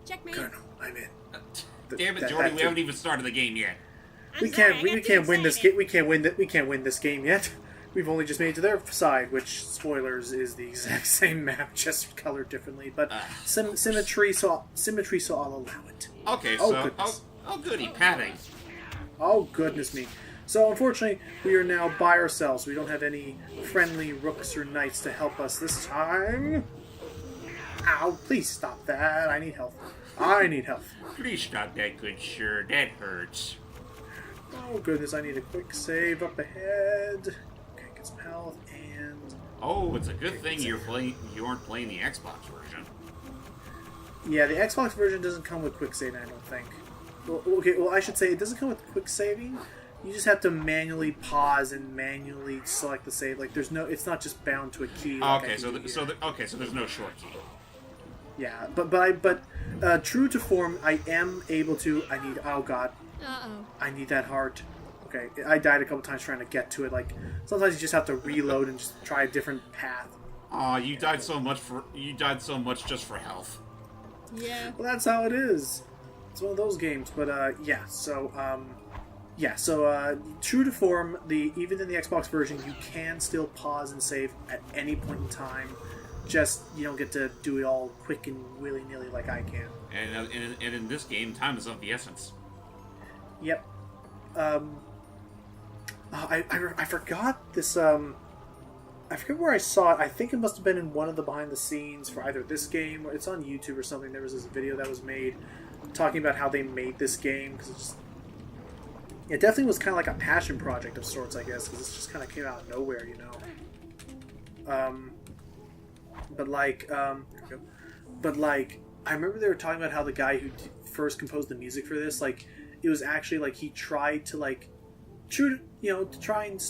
Checkmate. Colonel, I'm in. Damn it, Jordy, we haven't even started the game yet. We can't win this game. We can't win this game yet. We've only just made it to their side, which, spoilers, is the exact same map, just colored differently. But symmetry, so I'll allow it. Okay, goody, padding. Oh, goodness me. So, unfortunately, we are now by ourselves. We don't have any friendly rooks or knights to help us this time. Ow, please stop that. I need help. Please stop that, good sir. That hurts. Oh, goodness, I need a quick save up ahead. Okay, get some health, and... Oh, it's a good thing you aren't playing the Xbox version. Yeah, the Xbox version doesn't come with quick saving, I don't think. Well, I should say it doesn't come with quick saving. You just have to manually pause and manually select the save. Like, it's not just bound to a key. Like okay, so there's no short key. Yeah, but true to form, I am able to. Oh god. Uh-oh. I need that heart. Okay, I died a couple times trying to get to it. Like, sometimes you just have to reload and just try a different path. Aw, you died so much just for health. Yeah. Well, that's how it is. It's one of those games. But yeah. So true to form, even in the Xbox version, you can still pause and save at any point in time. Just you don't get to do it all quick and willy nilly like I can. And in this game, time is of the essence. Yep. I forgot this. I forget where I saw it. I think it must have been in one of the behind the scenes for either this game or it's on YouTube or something. There was this video that was made talking about how they made this game because it definitely was kind of like a passion project of sorts, I guess, because this just kind of came out of nowhere, you know. But I remember they were talking about how the guy who first composed the music for this, like, it was actually like he tried to to try and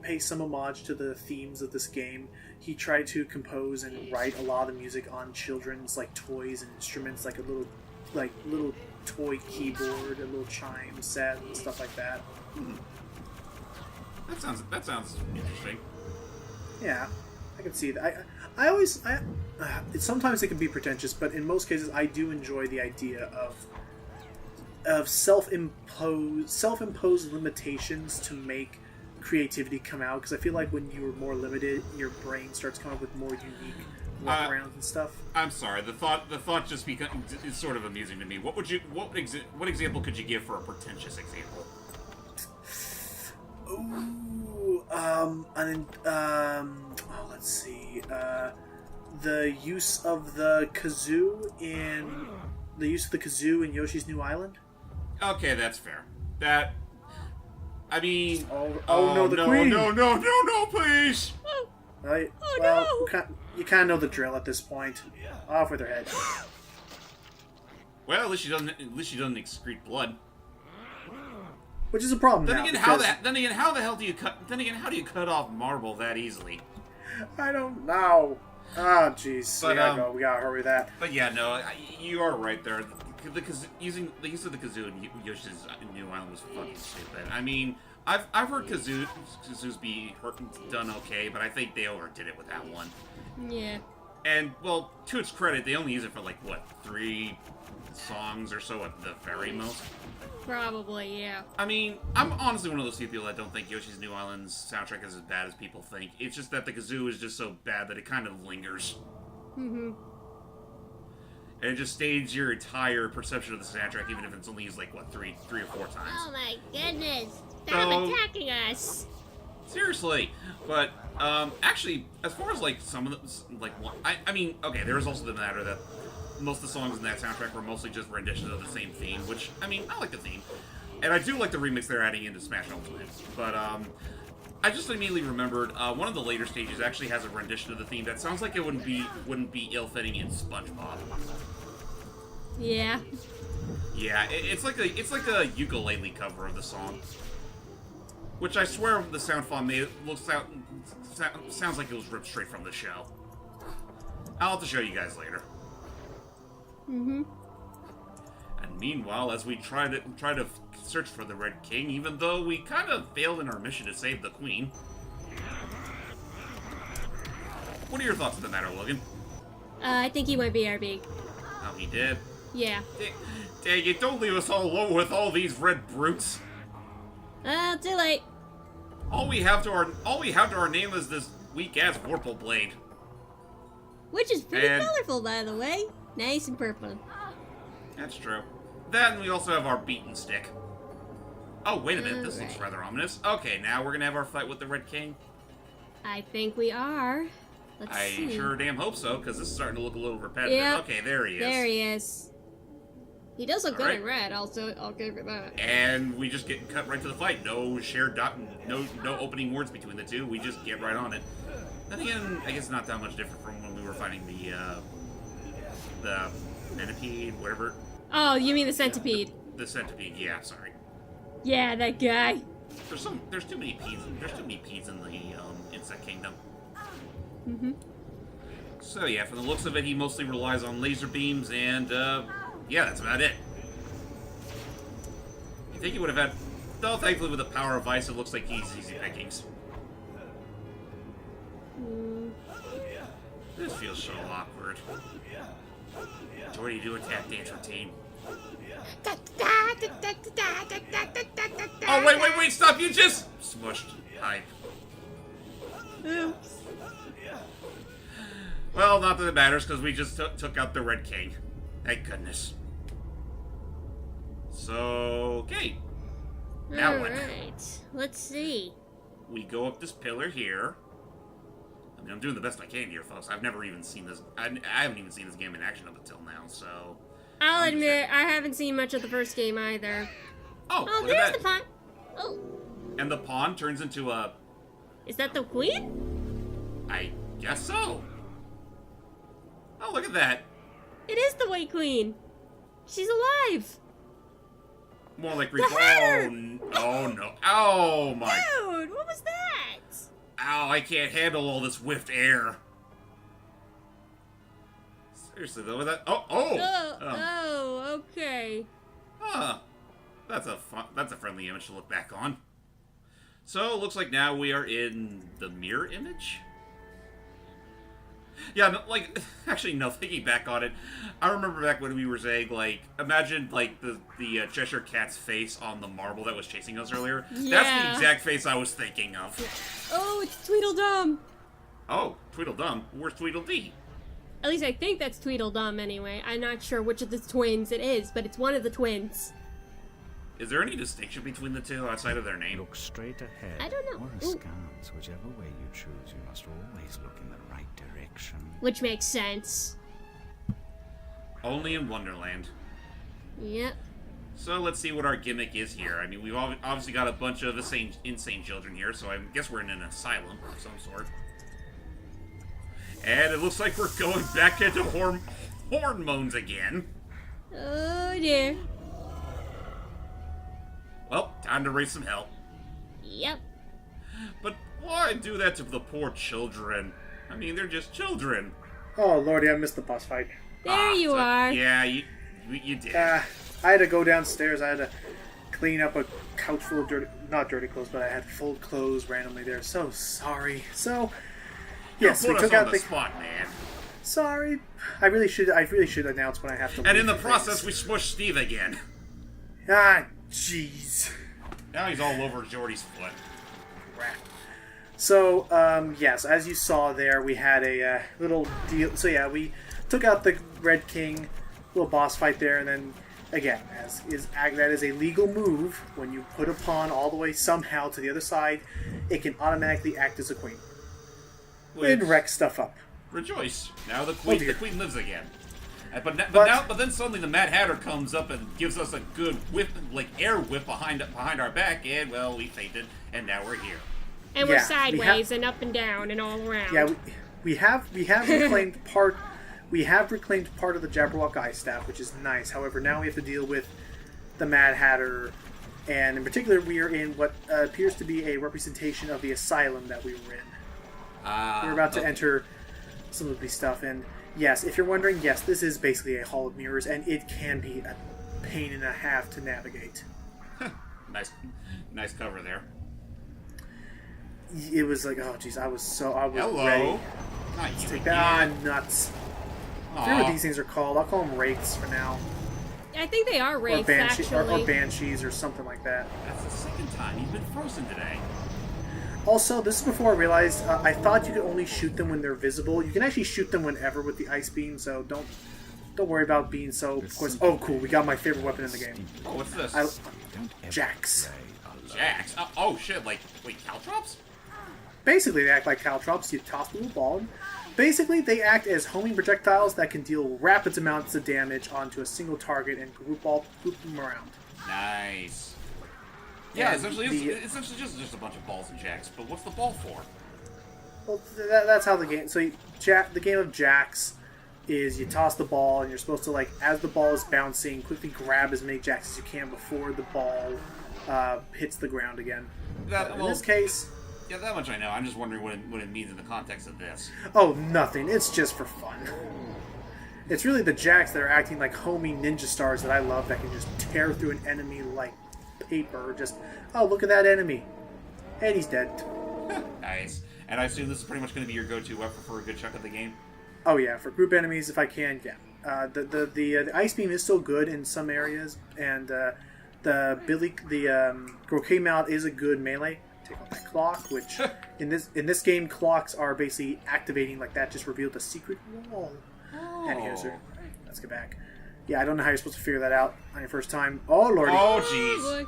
pay some homage to the themes of this game. He tried to compose and write a lot of the music on children's like toys and instruments, like a little toy keyboard, a little chime set, and stuff like that. That sounds interesting. Yeah, I can see that. Sometimes it can be pretentious, but in most cases, I do enjoy the idea of self-imposed limitations to make creativity come out. Because I feel like when you're more limited, your brain starts coming up with more unique workarounds and stuff. I'm sorry. The thought just is sort of amusing to me. What example could you give for a pretentious example? Ooh, let's see. The use of the kazoo in Yoshi's New Island. Okay, that's fair. The Queen! No, please! Right? No! You kind of know the drill at this point. Off with her head. Well, at least she doesn't excrete blood. Which is a problem. Then again, how do you cut off marble that easily? I don't know. Oh, jeez. We gotta hurry with that. But yeah, no, you are right there. The use of the kazoo in Yoshi's New Island was fucking stupid. I mean, I've heard kazoos be done okay, but I think they overdid it with that one. Yeah. And well, to its credit, they only use it for 3 songs or so at the very most. Probably, yeah. I mean, I'm honestly one of those people that don't think Yoshi's New Island's soundtrack is as bad as people think. It's just that the kazoo is just so bad that it kind of lingers. Mm-hmm. And it just stays your entire perception of the soundtrack, even if it's only used 3 or 4 times. Oh my goodness! Stop attacking us! Seriously, but actually, as far as some of the okay, there's also the matter that most of the songs in that soundtrack were mostly just renditions of the same theme, which I like the theme, and I do like the remix they're adding into Smash Ultimate. But I just immediately remembered one of the later stages actually has a rendition of the theme that sounds like it wouldn't be ill-fitting in SpongeBob. Yeah. Yeah, it's like a ukulele cover of the song, which I swear the sound font sounds like it was ripped straight from the show. I'll have to show you guys later. Mm-hmm. And meanwhile, as we try to search for the Red King, even though we kind of failed in our mission to save the Queen. What are your thoughts on the matter, Logan? I think he went BRB. Oh, he did? Yeah. Dang it, don't leave us all alone with all these red brutes. Too late. All we have to our name is this weak-ass Vorpal blade. Which is pretty And- colorful, by the way. Nice and purple. That's true. Then we also have our beaten stick. Oh, wait a minute, this looks Alright. rather ominous. Okay, now we're gonna have our fight with the Red King. I think we are. Let's I see. sure damn hope so, because this is starting to look a little repetitive. Yep. Okay, there he is. There he is. He does look good Alright. in red, also. I'll give it that. And we just get cut right to the fight. No shared no opening words between the two. We just get right on it. Then again, I guess not that much different from when we were fighting the centipede, whatever. Oh, you mean the centipede? The centipede, yeah, sorry. Yeah, that guy. There's too many peas. There's too many peas in the insect kingdom. Mm-hmm. So yeah, from the looks of it, he mostly relies on laser beams, and yeah, that's about it. You think he would have had? Though thankfully, with the power of ice, it looks like he's easy pickings. This feels so awkward. Jordy, do a tap dance routine. Oh, wait, stop! You just smushed hype. Oops. Well, not that it matters, because we just took out the Red King. Thank goodness. So, okay. Now what? Alright. Let's see. We go up this pillar here. I mean, I'm doing the best I can here, folks. I've never even seen this. I haven't even seen this game in action up until now, so... I'll admit, I haven't seen much of the first game either. Oh, Oh, look there's at the that. pawn. Oh. And the pawn turns into a... Is that the queen? I guess so. Oh, look at that. It is the White Queen. She's alive. More like... The hatter! Oh, no. Oh, my... Dude, what was that? Ow, I can't handle all this whiffed air. Seriously, though, with that... Oh, okay. Huh. That's a friendly image to look back on. So, it looks like now we are in the mirror image? Yeah, no, like, actually, no, thinking back on it, I remember back when we were saying, like, imagine, like, the Cheshire Cat's face on the marble that was chasing us earlier. That's the Yeah. exact face I was thinking of. Oh, it's Tweedledum. Oh, Tweedledum. Where's Tweedledee? At least I think that's Tweedledum anyway. I'm not sure which of the twins it is, but it's one of the twins. Is there any distinction between the two outside of their name? Look straight ahead. I don't know. Or Ooh. askance, whichever way you choose, you must always look in the right direction. Which makes sense. Only in Wonderland. Yep. So let's see what our gimmick is here. I mean, we've obviously got a bunch of insane children here, so I guess we're in an asylum of some sort. And it looks like we're going back into hormones again. Oh dear. Well, time to raise some hell. Yep. But why do that to the poor children? I mean, they're just children. Oh lordy, I missed the boss fight. There you so- are. Yeah, you did. I had to go downstairs. I had to clean up a couch full of not dirty clothes, but I had full clothes randomly there. So sorry. So yes, Put we us took on out the the. spot, man. Sorry, I really should announce when I have to. And leave in the for process, we things. smushed Steve again. Ah, jeez. Now he's all over Jordy's foot. So, yes, as you saw there, we had a little deal. So yeah, we took out the Red King, little boss fight there, and then again, that is a legal move. When you put a pawn all the way somehow to the other side, it can automatically act as a queen and wreck stuff up. Rejoice! Now the dear. queen lives again. But then suddenly the Mad Hatter comes up and gives us a good whip, like air whip behind our back, and well, we fainted, and now we're here. And we're Yeah, sideways and up and down and all around. Yeah, we have reclaimed part. We have reclaimed part of the Jabberwock Eye Staff, which is nice. However, now we have to deal with the Mad Hatter, and in particular, we are in what appears to be a representation of the asylum that we were in. We're about to enter some of the stuff, and yes, if you're wondering, yes, this is basically a hall of mirrors, and it can be a pain and a half to navigate. Nice cover there. It was like, oh jeez, I was Hello. ready Not to you take again. that. Ah, nuts. I forget Aw. what these things are called. I'll call them wraiths for now. I think they are or, wraiths, or actually. banshees or something like that. That's the second time he's been frozen today. Also, this is before I realized I thought you could only shoot them when they're visible. You can actually shoot them whenever with the ice beam, so don't worry about being so. Of course. Oh, cool! We got my favorite weapon in the game. Oh, what's this? Jax. Jax? Oh shit! Like, wait, caltrops? Basically, they act like caltrops. You toss the little ball. Basically, they act as homing projectiles that can deal rapid amounts of damage onto a single target and group them around. Nice. Yeah, And essentially, it's essentially just a bunch of balls and jacks. But what's the ball for? Well, that's how the game. So, the game of Jax is you toss the ball, and you're supposed to, like, as the ball is bouncing, quickly grab as many jacks as you can before the ball hits the ground again. In this case, yeah, that much I know. I'm just wondering what it means in the context of this. oh, nothing. It's just for fun. It's really the jacks that are acting like homing ninja stars that I love that can just tear through an enemy like paper. Just, oh, look at that enemy. And he's dead. Nice. And I assume this is pretty much going to be your go-to weapon for a good chunk of the game? Oh yeah, for group enemies if I can, yeah. The ice beam is still good in some areas, and the croquet mallet is a good melee. Take off that clock, which in this game clocks are basically activating like that. Just revealed a secret wall. Oh. And here's her. Let's get back. Yeah, I don't know how you're supposed to figure that out on your first time. Oh lordy. Oh boy. jeez.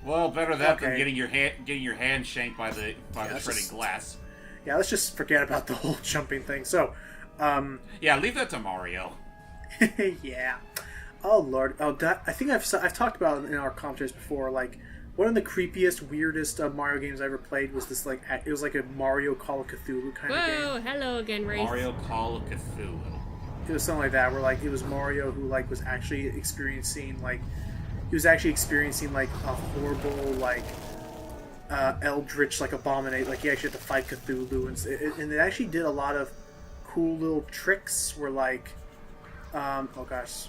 Well, better that than Okay. getting your hand shanked by the shredded glass. Yeah, let's just forget about the whole jumping thing. So, Yeah, leave that to Mario. yeah. Oh lord. Oh, I think I've talked about it in our commentaries before. Like, one of the creepiest, weirdest Mario games I ever played was this. Like, it was like a Mario Call of Cthulhu kind of game. Whoa, hello again, Wraith. Mario Call of Cthulhu. It was something like that, where like it was Mario who like was actually experiencing like a horrible like eldritch like abominate. Like he actually had to fight Cthulhu, and it actually did a lot of cool little tricks. Where like, oh gosh,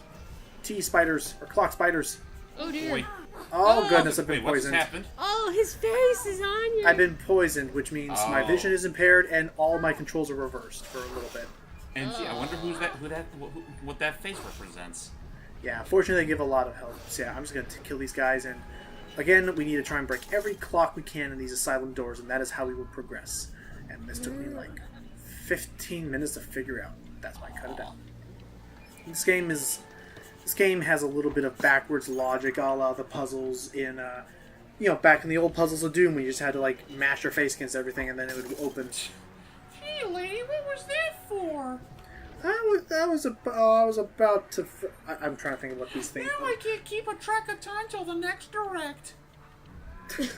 tea spiders or clock spiders. Oh dear. Wait, Oh goodness, I've been wait, what's poisoned. happened? Oh, his face is on you. I've been poisoned, which means my Oh. vision is impaired and all my controls are reversed for a little bit. And gee, I wonder what that face represents. Yeah, fortunately they give a lot of help. So yeah, I'm just going to kill these guys, and again, we need to try and break every clock we can in these asylum doors, and that is how we will progress. And this took me like 15 minutes to figure out. That's why I cut it out. This game has a little bit of backwards logic, a la the puzzles in, back in the old Puzzles of Doom, when you just had to like mash your face against everything, and then it would open. Hey, lady, what was that for? I was about to. I'm trying to think of what these things. Now I can't keep a track of time till the next direct.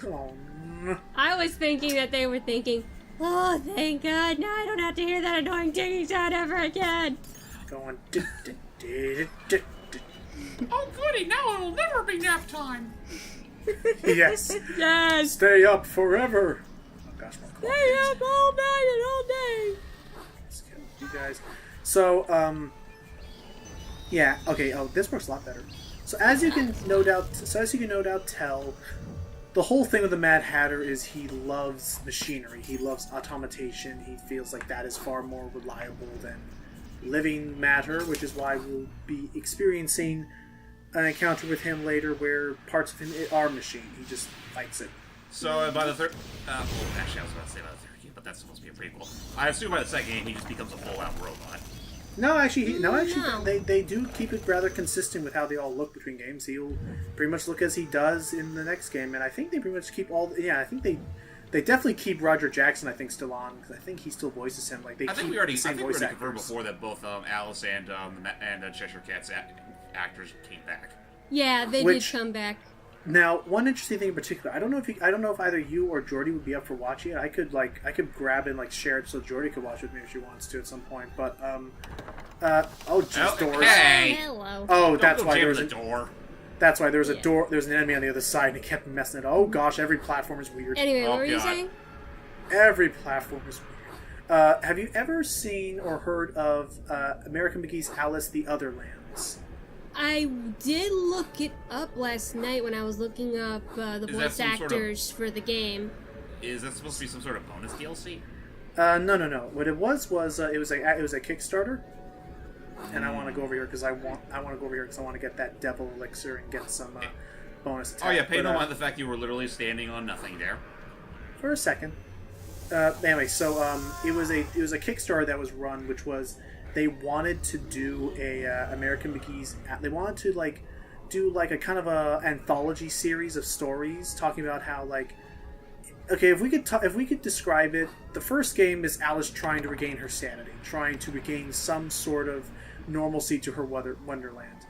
Oh, no. I was thinking that they were thinking, oh, thank God, now I don't have to hear that annoying ticking sound ever again. Going. Oh, goody! Now it'll never be nap time. Yes. Yes. Stay up forever. Oh gosh, my clock. Stay up all night and all day. Let's kill you guys. So, yeah, okay. Oh, this works a lot better. So as you can no doubt tell, the whole thing with the Mad Hatter is he loves machinery. He loves automation. He feels like that is far more reliable than living matter, which is why we'll be experiencing an encounter with him later where parts of him are machine. He just fights it. So by the third, well, actually, I was about to say by the third game, but that's supposed to be a prequel. I assume by the second game he just becomes a full-out robot. No, actually, No. they do keep it rather consistent with how they all look between games. He'll pretty much look as he does in the next game, and I think they pretty much keep all. Yeah, I think they definitely keep Roger Jackson. I think still on because I think he still voices him. Like they I think keep we already, the same voice confirmed actors. before that both Alice and Cheshire Cat's actors came back. Yeah, they Which- did come back. Now, one interesting thing in particular, I don't know if either you or Jordy would be up for watching it. I could grab and like share it so Jordy could watch it with me if she wants to at some point. But oh jeez, doors. Okay. Hello. Oh, that's Don't why jam there's the a door. That's why there's a Yeah. door. There's an enemy on the other side, and it kept messing it. Oh gosh, every platform is weird. Anyway, Oh, what were you God. saying? Every platform is weird. Have you ever seen or heard of American McGee's Alice: The Other Lands? I did look it up last night when I was looking up the Is that voice some sort of- actors for the game. Is that supposed to be some sort of bonus DLC? No. What it was it was a Kickstarter. and I want to go over here because I want to go over here because I want to get that devil elixir and get some bonus attack. Oh yeah, pay no mind the fact you were literally standing on nothing there. For a second. Anyway, so it was a Kickstarter that was run, which was they wanted to do a American McGee's. They wanted to like do like a kind of a anthology series of stories talking about how like. Okay, if we could describe it, the first game is Alice trying to regain her sanity, trying to regain some sort of normalcy to her wonderland.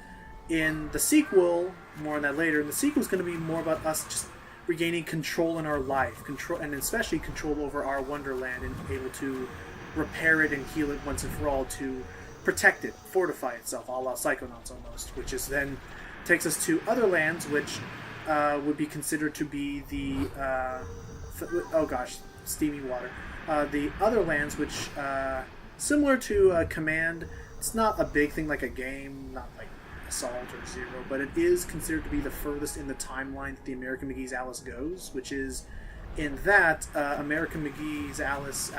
In the sequel, more on that later, the sequel is going to be more about us just regaining control in our life, control, and especially control over our wonderland, and able to repair it and heal it once and for all, to protect it, fortify itself, a la Psychonauts almost, which is then takes us to other lands, which would be considered to be the oh gosh, steamy water. The other lands, which similar to Command, it's not a big thing like a game, not like Assault or Zero, but it is considered to be the furthest in the timeline that the American McGee's Alice goes, which is in that American McGee's Alice,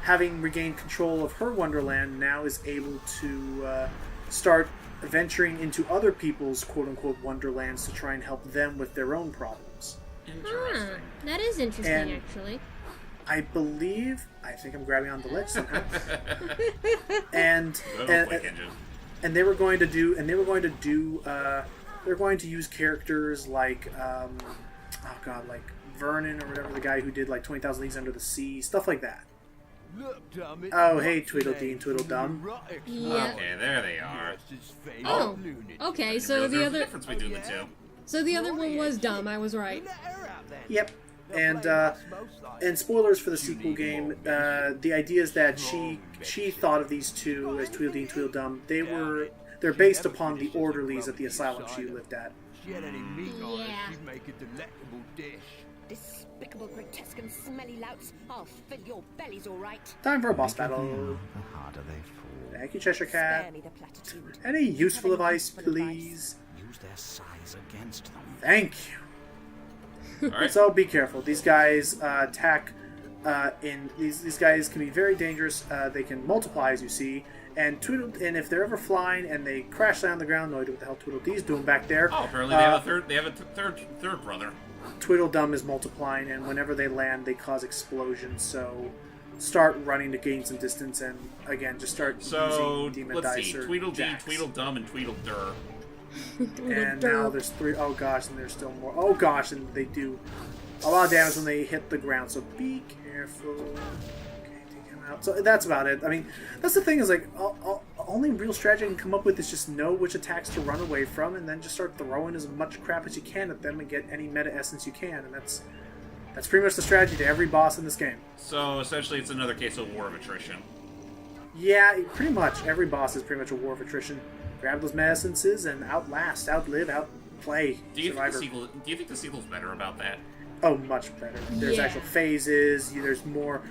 having regained control of her wonderland, now is able to start venturing into other people's quote-unquote wonderlands to try and help them with their own problems. Interesting. That is interesting, And actually. I think I'm grabbing on the ledge somehow. and they were going to do they're going to use characters like like Vernon or whatever, the guy who did like 20,000 Leagues Under the Sea, stuff like that. Oh, hey, Tweedledee and Tweedledum. Yeah. Okay, there they are. Oh, okay. So the other, difference between the two. so the other one was dumb. I was right. Yep. And spoilers for the sequel game. The idea is that she thought of these two as Tweedledee and Tweedledum. They're based upon the orderlies at the asylum she lived at. Yeah. Despicable, grotesque, and smelly louts. I'll fill your bellies, all right. Time for a boss battle. The harder they fall. Thank you, Cheshire Spare Cat. me the platitude. Any useful Have any advice, useful advice? please? Use their size against them. Thank you. Alright. So be careful. These guys attack. These guys can be very dangerous. They can multiply, as you see. And if they're ever flying and they crash down on the ground, no idea what the hell Tweedledee's doing back there. Oh, apparently they have a third. They have a third brother. Tweedledum is multiplying, and whenever they land, they cause explosions. So start running to gain some distance, and again, just start So using Demon let's Dice see: or Tweedledee, Jacks. Tweedledum, and Tweedledur. And now there's 3. Oh gosh, and there's still more. Oh gosh, and they do a lot of damage when they hit the ground. So be careful. Okay, take him out. So that's about it. I mean, that's the thing is like, only real strategy I can come up with is just know which attacks to run away from, and then just start throwing as much crap as you can at them and get any meta essence you can. And that's pretty much the strategy to every boss in this game. So essentially, it's another case of war of attrition. Yeah, pretty much every boss is pretty much a war of attrition. Grab those meta essences and outlast, outlive, outplay. Do you Survivor. think the sequel's better about that? Oh, much better. There's Yeah. actual phases. There's more.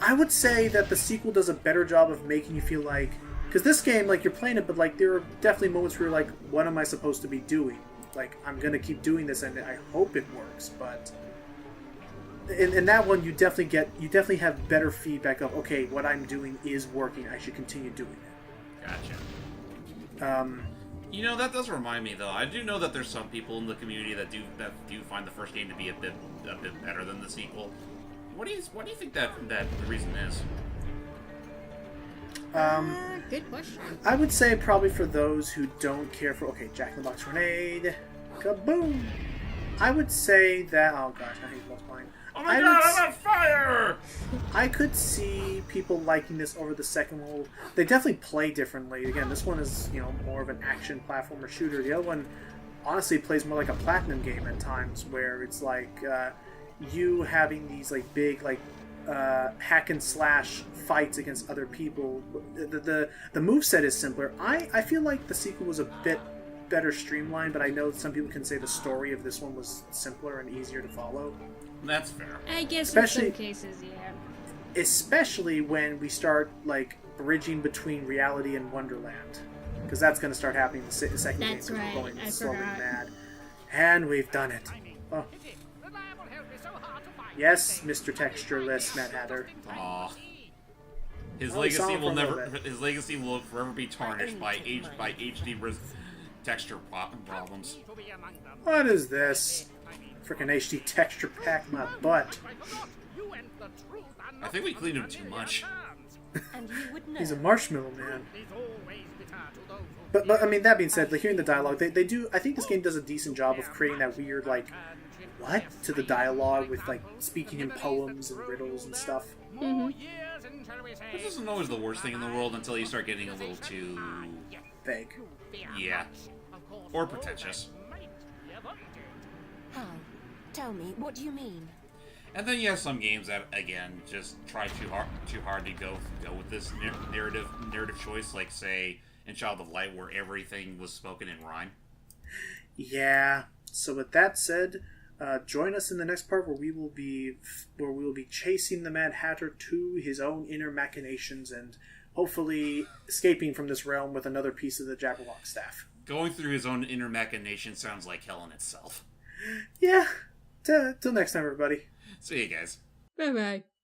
I would say that the sequel does a better job of making you feel like, because this game, like, you're playing it, but like there are definitely moments where you're like, what am I supposed to be doing? Like, I'm gonna keep doing this, and I hope it works. But in that one, you definitely have better feedback of, okay, what I'm doing is working. I should continue doing it. Gotcha. You know, that does remind me, though. I do know that there's some people in the community that do find the first game to be a bit better than the sequel. What do you think that the reason is? Good question. I would say probably for those who don't care for, okay, Jack in the Box grenade, kaboom. I would say that, oh gosh, I hate multiplying. Oh my god, I'm on fire! I could see people liking this over the second one. They definitely play differently. Again, this one is, more of an action platformer shooter. The other one honestly plays more like a platinum game at times, where it's like you having these like big like hack and slash fights against other people. The moveset is simpler. I feel like the sequel was a bit better streamlined, but I know some people can say the story of this one was simpler and easier to follow. That's fair. I guess Especially- in some cases, yeah. Especially when we start like bridging between reality and Wonderland, because that's going to start happening in the second game. That's 'cause right. We're going I slowly forgot. mad, and we've done it. Oh. Yes, Mr. Textureless Mad Hatter. Aw. His Oh, we saw legacy him will for a little never. bit. His legacy will forever be tarnished by HD texture problems. What is this? Freaking HD texture pack my butt. I think we cleaned him too much. And you would know. He's a marshmallow man. But I mean, that being said, like, hearing the dialogue, they do. I think this game does a decent job of creating that weird, like, what to the dialogue with, like, speaking in poems and riddles and stuff. This isn't always the worst thing in the world until you start getting a little too, Vague. yeah, or pretentious. How? Tell me, what do you mean? And then you have some games that, again, just try too hard to go with this narrative choice, like, say, in Child of Light, where everything was spoken in rhyme. Yeah. So with that said, join us in the next part where we will be chasing the Mad Hatter to his own inner machinations and hopefully escaping from this realm with another piece of the Jabberwock staff. Going through his own inner machination sounds like hell in itself. Yeah. Till next time, everybody. See you guys. Bye bye.